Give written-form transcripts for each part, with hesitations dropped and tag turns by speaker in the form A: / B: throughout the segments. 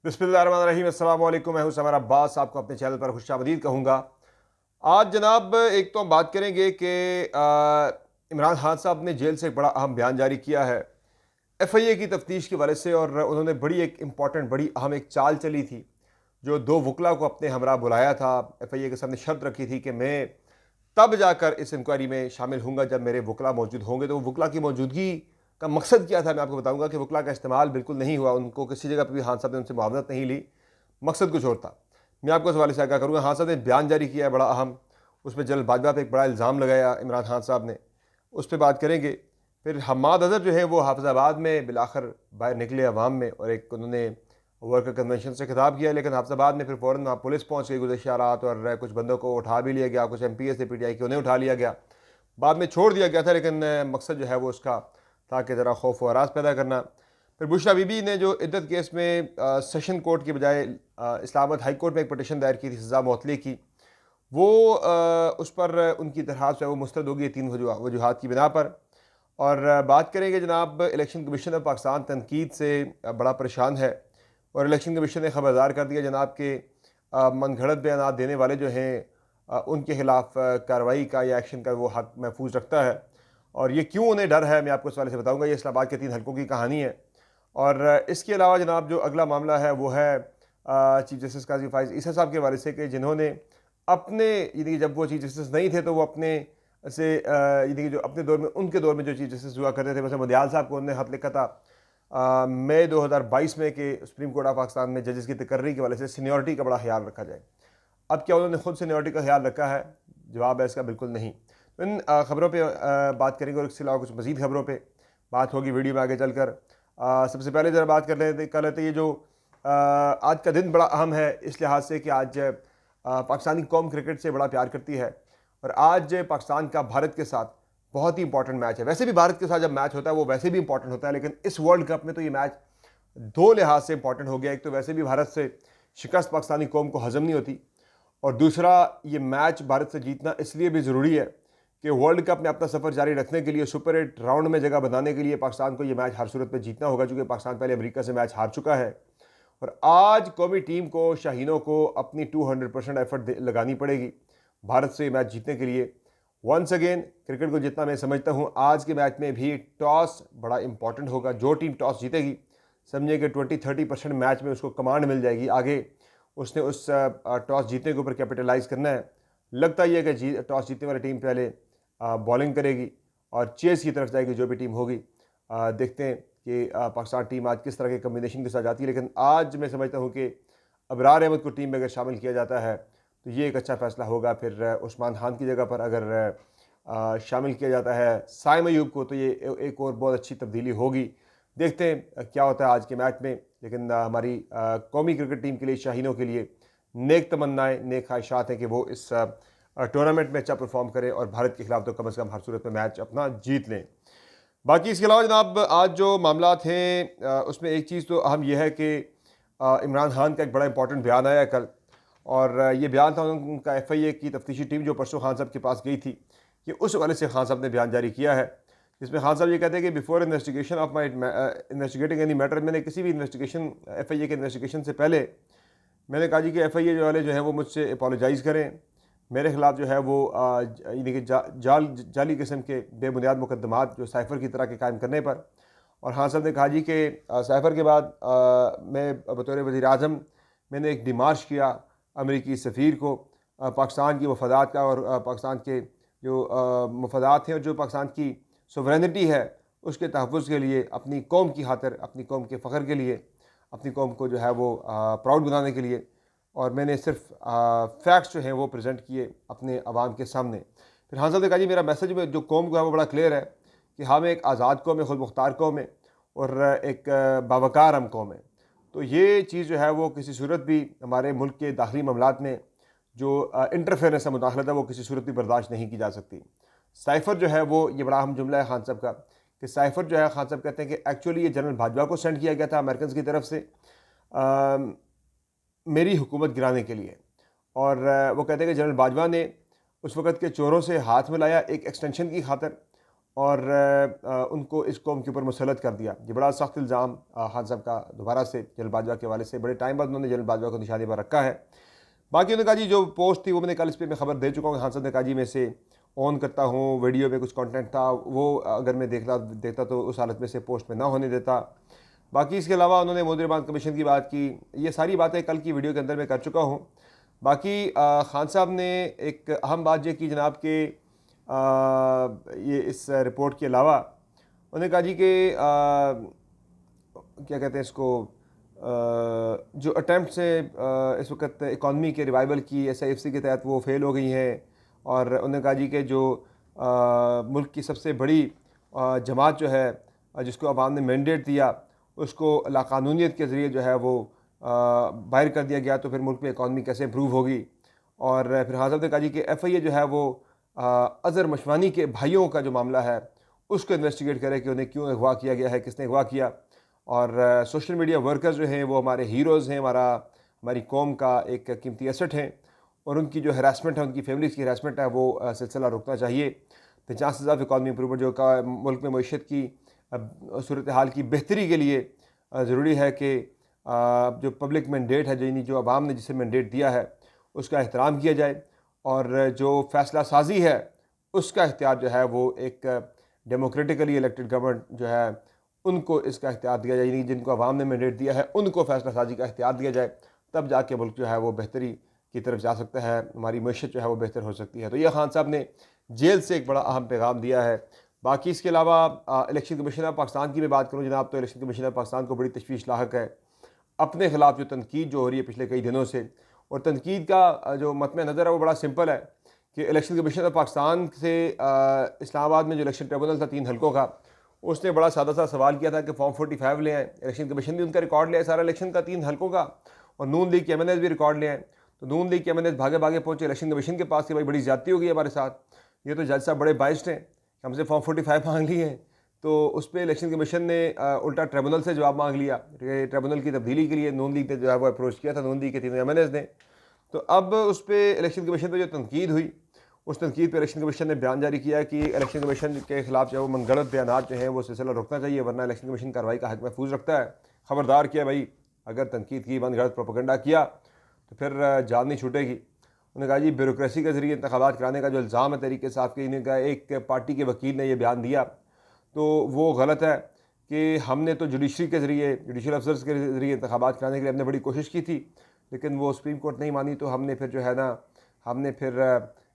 A: बिस्मिल्लाहिर्रहमानिर्रहीम। अस्सलाम वालेकुम। मैं हूं समर अब्बास, आपको अपने चैनल पर खुशामदीद कहूँगा। आज जनाब एक तो हम बात करेंगे कि इमरान खान साहब ने जेल से एक बड़ा अहम बयान जारी किया है FIA की तफ्तीश के वाले से, और उन्होंने बड़ी एक इम्पॉर्टेंट बड़ी अहम एक चाल चली थी। जो दो वकला को अपने हमरा बुलाया था, FIA के सामने शर्त रखी थी कि मैं तब जाकर इस इंक्वायरी में शामिल होऊंगा जब मेरे वकला मौजूद होंगे। तो वो वकला की मौजूदगी का मकसद क्या था, मैं आपको बताऊंगा कि वकला का इस्तेमाल बिल्कुल नहीं हुआ, उनको किसी जगह पर भी खान साहब ने उनसे मुआवनत नहीं ली, मकसद कुछ और था। मैं आपको इस हवाले से आगाह करूँगा। खान साहब ने बयान जारी किया है बड़ा अहम, उसमें जल्दबाजवा पर एक बड़ा इल्ज़ाम लगाया इमरान खान साहब ने, उस पर बात करेंगे। फिर हम्माद अज़हर जो है वो हाफिज़ाबाद में बिलाखिर बाहर निकले अवाम में, और एक उन्होंने वर्कर कन्वेंशन से खिताब किया, लेकिन हाफिज़ाबाद में फिर फ़ौरन वहाँ पुलिस पहुँच गई गुज़श्ता रात, और कुछ बंदों को उठा भी लिया गया, कुछ MPs थे PTI के, उन्हें उठा लिया गया, बाद में छोड़ दिया गया था, लेकिन मकसद जो है वो उसका था कि ज़रा खौफ व हरास पैदा करना। फिर बुशरा बीबी ने जो इद्दत केस में सेशन कोर्ट के बजाय इस्लामाबाद हाई कोर्ट में एक पटिशन दायर की थी सज़ा मौतली की, वो उस पर उनकी दरख्वास्त है वो मुस्तरद होगी 3 वजूहात की बिना पर। और बात करेंगे जनाब, इलेक्शन कमीशन ऑफ पाकिस्तान तनकीद से बड़ा परेशान है, और इलेक्शन कमीशन ने खबरदार कर दिया जनाब के मन घड़त बयान देने वाले जो हैं उनके खिलाफ कार्रवाई का या एक्शन का वो हक महफूज रखता है। और ये क्यों उन्हें डर है, मैं आपको इस वाले से बताऊँगा। ये इस्लामाबाद के 3 हल्कों की कहानी है। और इसके अलावा जनाब जो अगला मामला है वो है चीफ जस्टिस काजी फाइज ईसा साहब के वाले से, कि जिन्होंने अपने यानी कि जब वो चीफ जस्टिस नहीं थे तो वो अपने से यानी कि जो अपने दौर में उनके दौर में जो चीफ जस्टिस हुआ करते थे, वैसे मदियाल साहब को उन्होंने खत लिखा था मई 2022 में कि सुप्रीम कोर्ट ऑफ पाकिस्तान में जजेस की तकर्री के वाले से सीनियरिटी का बड़ा ख्याल रखा जाए। अब क्या उन्होंने खुद सीनियरिटी का ख्याल रखा है? जवाब है इसका बिल्कुल नहीं। तो इन खबरों पे बात करेंगे, और इसके अलावा कुछ मज़ीद खबरों पे बात होगी वीडियो में आगे चलकर। सबसे पहले ज़रा बात कर लेते ये जो आज का दिन बड़ा अहम है इस लिहाज से कि आज पाकिस्तानी कौम क्रिकेट से बड़ा प्यार करती है, और आज पाकिस्तान का भारत के साथ बहुत ही इंपॉर्टेंट मैच है। वैसे भी भारत के साथ जब मैच होता है वो वैसे भी इंपॉर्टेंट होता है, लेकिन इस वर्ल्ड कप में तो ये मैच दो लिहाज से इंपॉर्टेंट हो गया। एक तो वैसे भी भारत से शिकस्त पाकिस्तानी कौम को हजम नहीं होती, और दूसरा ये मैच भारत से जीतना इसलिए भी ज़रूरी है कि वर्ल्ड कप में अपना सफ़र जारी रखने के लिए, सुपर 8 राउंड में जगह बनाने के लिए पाकिस्तान को ये मैच हर सूरत में जीतना होगा, चूँकि पाकिस्तान पहले अमेरिका से मैच हार चुका है। और आज कौमी टीम को, शाहीनों को अपनी 200% एफर्ट लगानी पड़ेगी भारत से मैच जीतने के लिए। वंस अगेन क्रिकेट को जितना मैं समझता हूँ, आज के मैच में भी टॉस बड़ा इंपॉर्टेंट होगा। जो टीम टॉस जीतेगी, समझिए कि 20-30% मैच में उसको कमांड मिल जाएगी, आगे उसने उस टॉस जीतने के ऊपर कैपिटलाइज करना है। लगता ही है कि टॉस जीतने वाली टीम पहले बॉलिंग करेगी और चेस की तरफ जाएगी जो भी टीम होगी। देखते हैं कि पाकिस्तान टीम आज किस तरह के कम्बिनेशन के साथ जाती है, लेकिन आज मैं समझता हूँ कि अबरार अहमद को टीम में अगर शामिल किया जाता है तो ये एक अच्छा फैसला होगा। फिर उस्मान खान की जगह पर अगर शामिल किया जाता है साइम अयूब को, तो ये एक और बहुत अच्छी तब्दीली होगी। देखते हैं क्या होता है आज के मैच में, लेकिन हमारी कौमी क्रिकेट टीम के लिए, शाहीनों के लिए नेक तमन्नाएं, नेक ख्वाहिशात हैं कि वो इस टूर्नामेंट में अच्छा परफॉर्म करें और भारत के खिलाफ तो कम से कम हर सूरत में मैच अपना जीत लें। बाकी इसके अलावा जनाब आज जो मामला थे उसमें एक चीज़ तो अहम यह है कि इमरान खान का एक बड़ा इंपॉर्टेंट बयान आया कल, और ये बयान था उनका FIA की तफ्तीशी टीम जो परसों खान साहब के पास गई थी, कि उस वाले से खान साहब ने बयान जारी किया है, जिसमें खान साहब ये कहते हैं कि before investigation of my investigating any matter, मैंने किसी भी इन्वेस्टिगेशन FIA के इन्वेस्टिगेशन से पहले मैंने कहा जी कि FIA जो वाले जो है वो मुझसे अपोलोजाइज़ करें, मेरे खिलाफ जो है वो यानी कि जाली किस्म के बेबुनियाद मुकदमात जो साइफ़र की तरह के कायम करने पर। और खान साहब ने कहा जी कि साइफ़र के बाद मैं बतौर वज़ीर आज़म मैंने एक डिमार्श किया अमरीकी सफ़ीर को पाकिस्तान की मफादात का, और पाकिस्तान के जो मफादात हैं और जो पाकिस्तान की सोवरेनिटी है उसके तहफ़्फ़ुज़ के लिए, अपनी कौम की खातिर, अपनी कौम के फ़ख्र के लिए, अपनी कौम को जो है वो प्राउड बनाने के लिए। और मैंने सिर्फ फैक्ट्स जो हैं वो प्रेजेंट किए अपने अवाम के सामने। फिर खान साहब ने कहा जी मेरा मैसेज में जो कौम को है वो बड़ा क्लियर है कि हम एक आज़ाद कौम है, खुद मुख्तार कौम है, और एक बावकार हम कौम है। तो ये चीज़ जो है वो किसी सूरत भी हमारे मुल्क के दाखिली मामलात में जो इंटरफेरेंस है, मुदाखलत है, वो किसी सूरत भी बर्दाश्त नहीं की जा सकती। साइफ़र जो है वो, ये बड़ा अहम जुमला है खान साहब का, कि साइफ़र जो है, खान साहब कहते हैं कि एक्चुअली ये जनरल बाजवा को सेंड किया गया था अमेरिकन की तरफ से मेरी हुकूमत गिराने के लिए। और वो कहते हैं कि जनरल बाजवा ने उस वक़्त के चोरों से हाथ मिलाया एक एक्सटेंशन की खातिर, और उनको इस कौम के ऊपर मुसलत कर दिया। ये बड़ा सख्त इल्ज़ाम खान साहब का दोबारा से जनरल बाजवा के हवाले से बड़े टाइम बाद उन्होंने जनरल बाजवा को निशाने पर रखा है। बाकी उन्होंने कहा जी जो पोस्ट थी वो मैंने कल इस पर मैं खबर दे चुका हूँ। खान साहब ने कहा जी मैं से ऑन करता हूँ, वीडियो में कुछ कंटेंट था वो अगर मैं देखता तो उस हालत में से पोस्ट में ना होने देता। बाकी इसके अलावा उन्होंने मुद्रिबान कमीशन की बात की। ये सारी बातें कल की वीडियो के अंदर मैं कर चुका हूँ। बाकी खान साहब ने एक अहम बात ये की जनाब के ये इस रिपोर्ट के अलावा उन्होंने कहा जी कि क्या कहते हैं इसको, जो अटैम्प्ट से इस वक्त इकॉनमी के रिवाइवल की SIFC के तहत वो फेल हो गई हैं। और उन्होंने कहा जी कि जो मुल्क की सबसे बड़ी जमात जो है जिसको अवाम ने मैंडेट दिया उसको लाकानूनियत के ज़रिए जो है वो बाहर कर दिया गया, तो फिर मुल्क में इकॉनमी कैसे इम्प्रूव होगी। और फिर खान साहब ने कहा जी कि FIA जो है वो अज़हर मशवानी के भाइयों का जो मामला है उसको इन्वेस्टिगेट करे कि उन्हें क्यों अगवा किया गया है, किसने अगवा किया। और सोशल मीडिया वर्कर्स जो हैं वो हमारे हीरोज़ हैं, हमारी कौम का एक कीमती एसेट हैं, और उनकी जो हरासमेंट है, उनकी फैमिलीज़ की हरासमेंट है, वो सिलसिला रुकना चाहिए। तो चांसेस ऑफ इकॉनमी इम्प्रूवमेंट जो का मुल्क में मईशत की सूरत हाल की बेहतरी के लिए ज़रूरी है कि जो पब्लिक मैंडेट है, जो अवाम ने जिसे मैंडेट दिया है उसका एहतराम किया जाए, और जो फ़ैसला साजी है उसका इख्तियार जो है वो एक डेमोक्रेटिकली इलेक्टेड गवर्नमेंट जो है उनको इसका इख्तियार दिया जाए। यानी जिनको अवाम ने मैंडेट दिया है उनको फ़ैसला साजी का इख्तियार दिया जाए, तब जाके मुल्क जो है वो बेहतरी की तरफ जा सकता है, हमारी मईशत जो है वो बेहतर हो सकती है। तो ये खान साहब ने जेल से एक बड़ा अहम पैगाम दिया है। बाकी इसके अलावा इलेक्शन कमीशन ऑफ पाकिस्तान की मैं बात करूँ जनाब, तो इलेक्शन कमीशन ऑफ पाकिस्तान को बड़ी तशवीश लाहक है अपने ख़िलाफ़ जो तनकीद जो हो रही है पिछले कई दिनों से। और तनकीद का जो मतम नज़र है वो बड़ा सिंपल है कि इलेक्शन कमीशन ऑफ पाकिस्तान से इस्लामाबाद में जो इलेक्शन ट्रिब्यूनल था 3 हल्कों का, उसने बड़ा सादा सा सवाल किया था कि फॉर्म 45 ले आए। इलेक्शन कमीशन भी उनका रिकॉर्ड ले आए सारा इलेक्शन का 3 हल्कों का, और नून लीग के MNAs भी रिकॉर्ड ले आए। तो नून लीग के MNAs भागे भागे पहुँचे इलेक्शन कमीशन के पास कि भाई बड़ी ज़्यादती हो गई हमारे साथ, ये तो जज साहब बड़े बाइस्ड हैं, हमसे फॉर्म 45 मांग लिए हैं। तो उस पर इलेक्शन कमीशन ने उल्टा ट्रिब्यूनल से जवाब मांग लिया। ट्रिब्यूनल की तब्दीली के लिए नून लीग ने जो है वो अप्रोच किया था, नून लीग के 3 MNAs ने। तो अब उस पर इलेक्शन कमीशन पर जो तनकीद हुई, उस तनकीद पर इलेक्शन कमीशन ने बयान जारी किया कि इलेक्शन कमीशन के खिलाफ जो मनगढ़ंत बयान जो हैं वो सिलसिला रोकना चाहिए, वरना इलेक्शन कमीशन कार्रवाई का हक महफूज रखता है। ख़बरदार किया भाई, अगर तनकीद की, मनगढ़ंत प्रोपेगेंडा किया तो फिर जान नहीं छूटेगी। उन्होंने कहा जी ब्यूरोक्रेसी के ज़रिए इंतखाबात कराने का जो इल्ज़ाम है तरीके से आपके, इनका एक पार्टी के वकील ने यह बयान दिया तो वो गलत है कि हमने तो जुडिशरी के ज़रिए, जुडिशल अफसर्स के ज़रिए इंतखाबात कराने के लिए हमने बड़ी कोशिश की थी, लेकिन वो सुप्रीम कोर्ट नहीं मानी, तो हमने फिर जो है ना, हमने फिर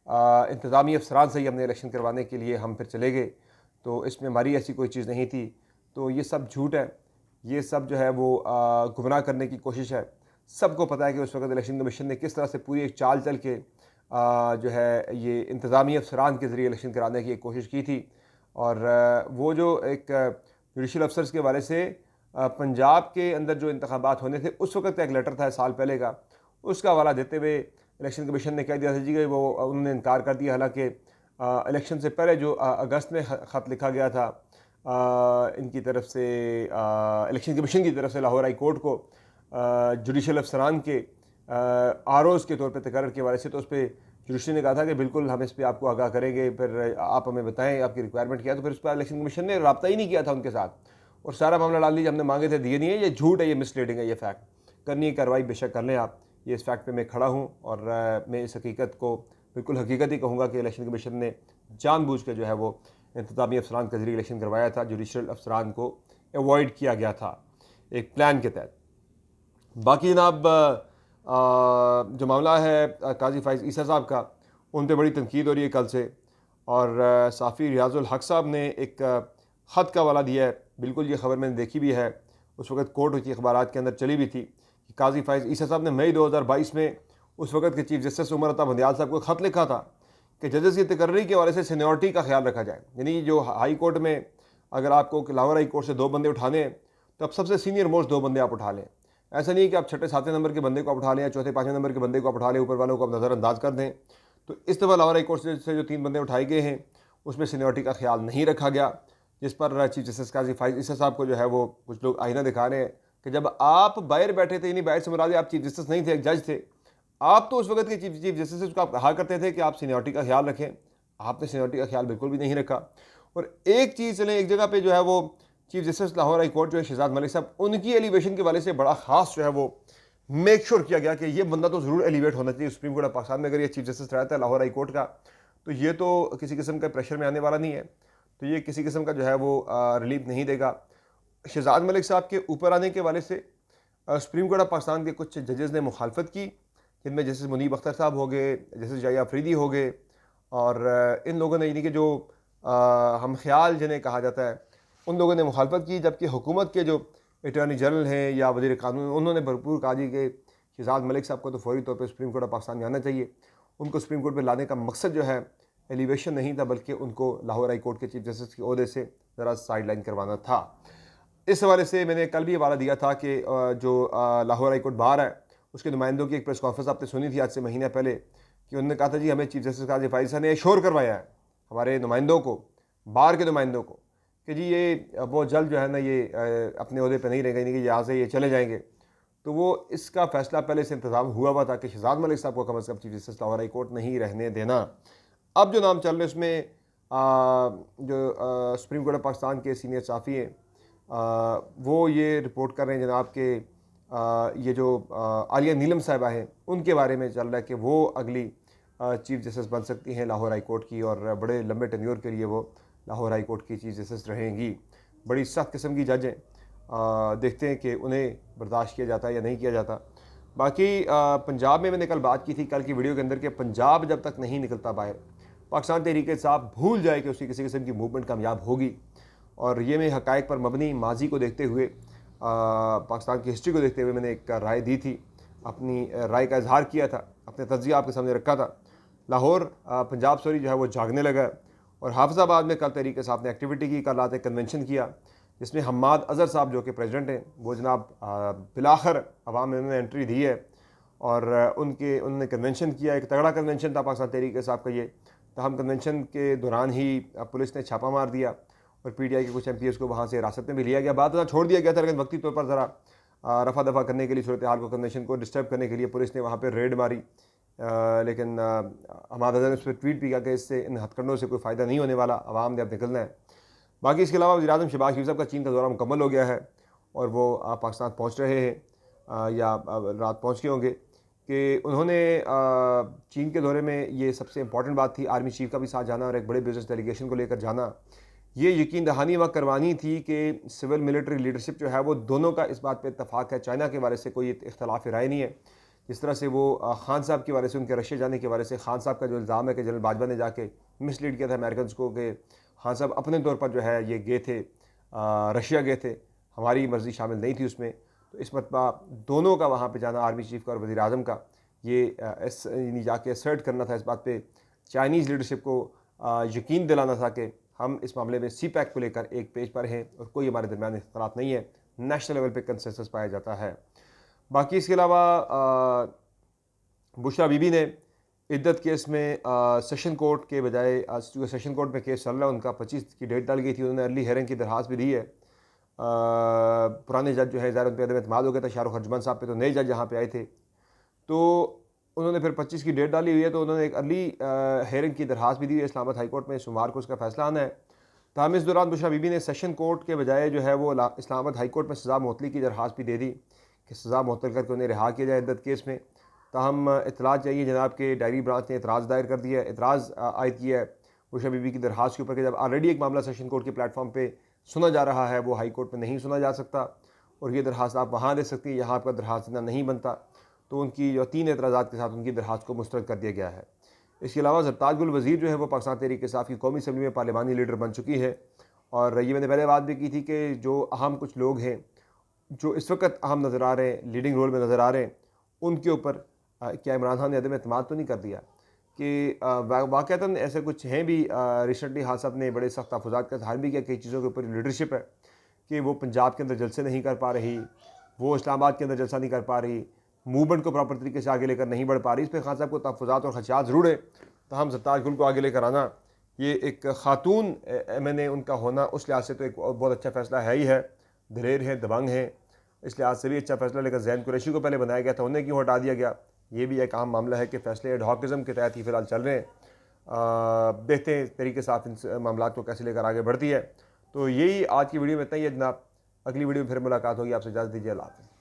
A: इंतज़ामी अफसरान से ही हमने इलेक्शन करवाने के लिए हम फिर चले गए। तो इसमें हमारी ऐसी कोई चीज़ नहीं थी। तो ये सब झूठ है, ये सब जो है वो गुमराह करने की कोशिश है। सबको पता है कि उस वक्त इलेक्शन कमीशन ने किस तरह से पूरी एक चाल चल के जो है ये इंतज़ामी अफसरान के ज़रिए इलेक्शन कराने की एक कोशिश की थी। और वो जो एक जुडिशल अफसर्स के हवाले से पंजाब के अंदर जो इंतखाबात होने थे उस वक्त का एक लेटर था साल पहले का, उसका हवाला देते हुए इलेक्शन कमीशन ने कह दिया था जी कि वो उन्होंने इनकार कर दिया। हालांकि इलेक्शन से पहले जो अगस्त में ख़त लिखा गया था इनकी तरफ से, इलेक्शन कमीशन की तरफ से लाहौर हाई कोर्ट को जुडिशल अफसरान के ROs के तौर पर तकर्र के हवाले से, तो उस पर जुडिशरी ने कहा था कि बिल्कुल हम इस पर आपको आगाह करेंगे, फिर आप हमें बताएं आपकी रिक्वायरमेंट क्या है। तो फिर उस पर इलेक्शन कमीशन ने रब्ता ही नहीं किया था उनके साथ और सारा मामला डाल दीजिए, हमने मांगे थे दिए नहीं है, ये झूठ है, ये मिसलीडिंग है, ये फैक्ट। करनी है कार्रवाई बेशक कर लें आप, ये इस फैक्ट पे मैं खड़ा हूँ और मैं इस हकीकत को बिल्कुल हकीकत ही कहूँगा कि इलेक्शन कमीशन ने जानबूझ के जो है वो इंतज़ामी अफसरान के ज़रिए इलेक्शन करवाया था, जुडिशल अफसरान को अवॉइड किया गया था एक प्लान के तहत। बाकी जनाब जो मामला है काजी फाइज़ ईसा साहब का, उन पर बड़ी तनकीद हो रही है कल से, और साफ़ी रियाजुल हक साहब ने एक ख़त का हवाला दिया है। बिल्कुल ये ख़बर मैंने देखी भी है, उस वक्त कोर्ट की अखबारात के अंदर चली भी थी कि काजी फाइज़ ईसा साहब ने मई 2022 में उस वक्त के चीफ जस्टिस उमर अता बंदियाल साहब को ख़त लिखा था कि जजेस की तकर्री के हवाले से सीनियरिटी का ख्याल रखा जाए। यानी जो हाई कोर्ट में अगर आपको लाहौर हाई कोर्ट से 2 बंदे उठाने हैं तो अब सबसे सीनियर मोस्ट 2 बंदे आप उठा लें। ऐसा नहीं कि आप छठे सातवें नंबर के बंदे को आप उठा लें या चौथे पाँचवें नंबर के बंदे को आप उठा लें, ऊपर वालों को आप नज़रअंदाज कर दें। तो इस दफ़ा लाहौर हाई कोर्ट से जो 3 बंदे उठाए गए हैं उसमें सीनियरिटी का ख्याल नहीं रखा गया, जिस पर चीफ जस्टिस काजी फाइज़ ईसा साहब को जो है वो कुछ लोग आईना दिखा रहे हैं कि जब आप बाहर बैठे थे, यानी बाहर से मुराद आप चीफ जस्टिस नहीं थे, एक जज थे, आप तो उस वक्त के चीफ जस्टिस को आप कहा करते थे कि आप सीनियरिटी का ख्याल रखें, आपने सीनियरिटी का ख्याल बिल्कुल भी नहीं रखा। और एक चीज़ चलें, एक जगह पे जो है वो chief justice Lahore high court जो है शहजाद मलिक साहब, उनकी एलिवेशन के वाले से बड़ा खास जो है वो मेक श्योर किया गया कि ये बंदा तो ज़रूर एलिवेट होना चाहिए सुप्रीम कोर्ट ऑफ पाकिस्तान में। अगर ये चीफ जस्टिस रहता है लाहौर हाई कोर्ट का, तो ये तो किसी किस्म का प्रेशर में आने वाला नहीं है, तो ये किसी किस्म का जो है वो रिलीफ नहीं देगा। शहजाद मलिक साहब के ऊपर आने के वाले से सुप्रीम कोर्ट ऑफ पाकिस्तान के कुछ जजेस ने मुखालफत की, जिनमें जस्टिस मुनीब अख्तर साहब हो गए, जस्टिस जाया अफरीदी हो गए, और इन लोगों ने यानी कि जो हम ख्याल जिन्हें कहा जाता है, उन लोगों ने मुखालफत की। जबकि हुकूमत के जो अटॉर्नी जनरल हैं या वज़ीर कानून, उन्होंने भरपूर कहा जी कि शहजाद मलिक साहब को तो फौरी तौर पर सुप्रीम कोर्ट ऑफ पाकिस्तान में आना चाहिए। उनको सुप्रीम कोर्ट में लाने का मकसद जो है एलिवेशन नहीं था, बल्कि उनको लाहौर हाई कोर्ट के चीफ जस्टिस के ओहदे से ज़रा साइड लाइन करवाना था। इस हवाले से मैंने कल भी हवाला दिया था कि जो लाहौर हाई कोर्ट बार है, उसके नुमाइंदों की एक प्रेस कॉन्फ्रेंस आपने सुनी थी आज से महीने पहले, कि उन्होंने कहा था जी हमें चीफ जस्टिस काजी फाइज ने शोर करवाया है हमारे नुमाइंदों को, बार के नुमाइंदों को, कि जी ये बहुत जल्द जो है ना ये अपने अहदे पर नहीं रहेंगे, कि यहाँ से ये चले जाएंगे। तो वो इसका फैसला पहले से इंतजाम हुआ हुआ था कि शहजाद मलिक साहब को कम अज़ कम chief justice Lahore high court नहीं रहने देना। अब जो नाम चल रहे हैं उसमें जो सुप्रीम कोर्ट ऑफ पाकिस्तान के सीनियर साफ़ी हैं, वो ये रिपोर्ट कर रहे हैं जनाब के ये जो आलिया नीलम साहिबा हैं, उनके बारे में चल रहा है कि वो अगली चीफ जस्टिस बन सकती हैं लाहौर हाई कोर्ट की, और बड़े लंबे टेन्योर के लिए वो लाहौर हाई कोर्ट की चीफ जस्टिस रहेंगी। बड़ी सख्त किस्म की जज हैं, देखते हैं कि उन्हें बर्दाश्त किया जाता है या नहीं किया जाता। बाकी पंजाब में मैंने कल बात की थी कल की वीडियो के अंदर, कि पंजाब जब तक नहीं निकलता बाहर, पाकिस्तान तहरीक इंसाफ भूल जाए कि उसकी किसी किस्म की मूवमेंट कामयाब होगी। और ये मैं हक़ाइक़ पर मबनी माजी को देखते हुए, पाकिस्तान की हिस्ट्री को देखते हुए मैंने एक राय दी थी, अपनी राय का इजहार किया था, अपने तज्ज़िया आपके सामने रखा था। लाहौर पंजाब सॉरी जो है वो जागने लगा, और हाफिज़ाबाद में कल तहरीक इंसाफ ने एक्टिविटी की, कल रात एक कन्वेंशन किया, जिसमें हम्माद अज़हर साहब जो कि प्रेसिडेंट हैं, वो जनाब बिलाखर अवाम में उन्होंने एंट्री दी है, और उन्होंने कन्वेंशन किया। एक तगड़ा कन्वेंशन था पाकिस्तान तहरीक इंसाफ का ये। तहम कन्वेंशन के दौरान ही पुलिस ने छापा मार दिया, और PTI के कुछ MPs को वहाँ से हिरासत में भी लिया गया। बाद में छोड़ दिया गया था, लेकिन वक्ती तौर पर ज़रा रफा दफा करने के लिए, सूरत हाल को, कन्वेंशन को डिस्टर्ब करने के लिए पुलिस ने वहाँ पर रेड मारी। लेकिन हमारा ने उस पर ट्वीट भी किया कि इससे, इन हथकंडों से कोई फ़ायदा नहीं होने वाला, आवाम ने अब निकलना है। बाकी इसके अलावा वज़ीर-ए-आज़म शहबाज शरीफ साहब का चीन का दौरा मुकम्मल हो गया है, और वो पाकिस्तान पहुँच रहे हैं, या रात पहुँच गए होंगे, कि उन्होंने चीन के दौरे में ये सबसे इंपॉर्टेंट बात थी, आर्मी चीफ का भी साथ जाना और एक बड़े बिजनेस डेलीगेशन को लेकर जाना। ये यकीन दहानी वक्त करवानी थी कि सिविल मिलिट्री लीडरशिप जो है वो दोनों का इस बात पे इत्तफाक है, चाइना के बारे से कोई इख्तलाफ राय नहीं है। जिस तरह से वो खान साहब के बारे से, उनके रशिया जाने के बारे से, खान साहब का जो इल्ज़ाम है कि जनरल बाजवा ने जाके मिसलीड किया था अमेरिकन को, कि खान साहब अपने तौर पर जो है ये गए थे, रशिया गए थे, हमारी मर्ज़ी शामिल नहीं थी उसमें। तो इस मरतबा दोनों का वहाँ पे जाना, आर्मी चीफ का और वज़ीर आज़म का, ये जाके असर्ट करना था इस बात पे, चाइनीज़ लीडरशिप को यकीन दिलाना था कि हम इस मामले में CPEC को लेकर एक पेज पर हैं और कोई हमारे दरमियान इख्तलाफ नहीं है, नेशनल लेवल पे कंसेंसस पाया जाता है। बाकी इसके अलावा बुशरा बीबी ने इद्दत केस में सेशन कोर्ट के बजाय, चूँकि सेशन कोर्ट में केस चल रहा है, उनका 25 की डेट डाल गई थी, उन्होंने अर्ली हेयरिंग की दरख्वास्त भी दी है। पुराने जज जो है ज़ाहिर उन पर अदम एतमाद हो गया था, शाहरुख अर्जमन साहब पे, तो नए जज यहाँ पे आए थे, तो उन्होंने फिर 25 की डेट डाली हुई है, तो उन्होंने एक अर्ली हेयरिंग की दरख्वास्त भी दी है इस्लामाबाद हाई कोर्ट में। सोमवार को उसका फैसला आना है। ताहम इस दौरान बुशरा बीबी ने सेशन कोर्ट के बजाय जो है वो इस्लामाबाद हाई कोर्ट में सज़ा मुअत्तली की दरख्वास्त भी दे दी कि सज़ा मुअत्तल करके उन्हें रिहा किया जाए इद्दत केस में। ताहम इतला चाहिए जनाब के डायरी ब्रांच ने एतराज़ दायर कर दिया है, एतराज़ आयद किया है बुशरा बीबी की दरख्वास्त के ऊपर, कि जब ऑलरेडी एक मामला सेशन कोर्ट के प्लेटफॉर्म पर सुना जा रहा है, वो हाई कोर्ट में नहीं सुना जा सकता, और ये दरख्वास्त आप वहाँ दे सकती हैं, यहाँ आपका दरख्वास्त देना नहीं बनता। तो उनकी जो 3 एतराज़ात के साथ उनकी दरख्वास्त को मुस्तरद कर दिया गया है। इसके अलावा ज़रताज गुल वज़ीर जो है वो पाकिस्तान तहरीक इंसाफ की कौमी असम्बली में पार्लिमानी लीडर बन चुकी है, और ये मैंने पहले बात भी की थी कि जो अहम कुछ लोग हैं जो इस वक्त अहम नज़र आ रहे हैं, लीडिंग रोल में नज़र आ रहे हैं, उनके ऊपर क्या इमरान खान ने अदम एतमाद तो नहीं कर दिया, कि वाक़तन ऐसे कुछ हैं भी। रिसेंटली खान साहब ने बड़े सख्त तहफ़्फ़ुज़ात का इज़हार भी किया, कई चीज़ों के ऊपर लीडरशिप है कि वो पंजाब के अंदर जलसे नहीं कर पा रही, वो इस्लामाबाद के अंदर जलसा नहीं कर पा रही, मूवमेंट को प्रॉपर तरीके से आगे लेकर नहीं बढ़ पा रही। इस पर खान साहब को तहफ़्फ़ुज़ात और खदशात ज़रूर है, तो हम ज़रताज गुल को आगे लेकर आना, ये एक ख़ातून MNA उनका होना, उस लिहाज से तो एक बहुत अच्छा फ़ैसला है ही है, दिलेर हैं, दबंग हैं, इस लिहाज से भी अच्छा फ़ैसला। लेकिन ज़ैन कुरैशी को पहले बनाया गया था, उन्हें क्यों हटा दिया गया, ये भी एक अहम मामला है कि फ़ैसले एडहॉकिज़म के तहत ही फ़िलहाल चल रहे हैं। देखते हैं इस तरीके से आप इन मामला को कैसे लेकर आगे बढ़ती है। तो यही आज की वीडियो में इतना ही है जनाब। अगली वीडियो में फिर मुलाकात होगी। आपसे इजाज़त दीजिए। अल्लाह हाफ़िज़।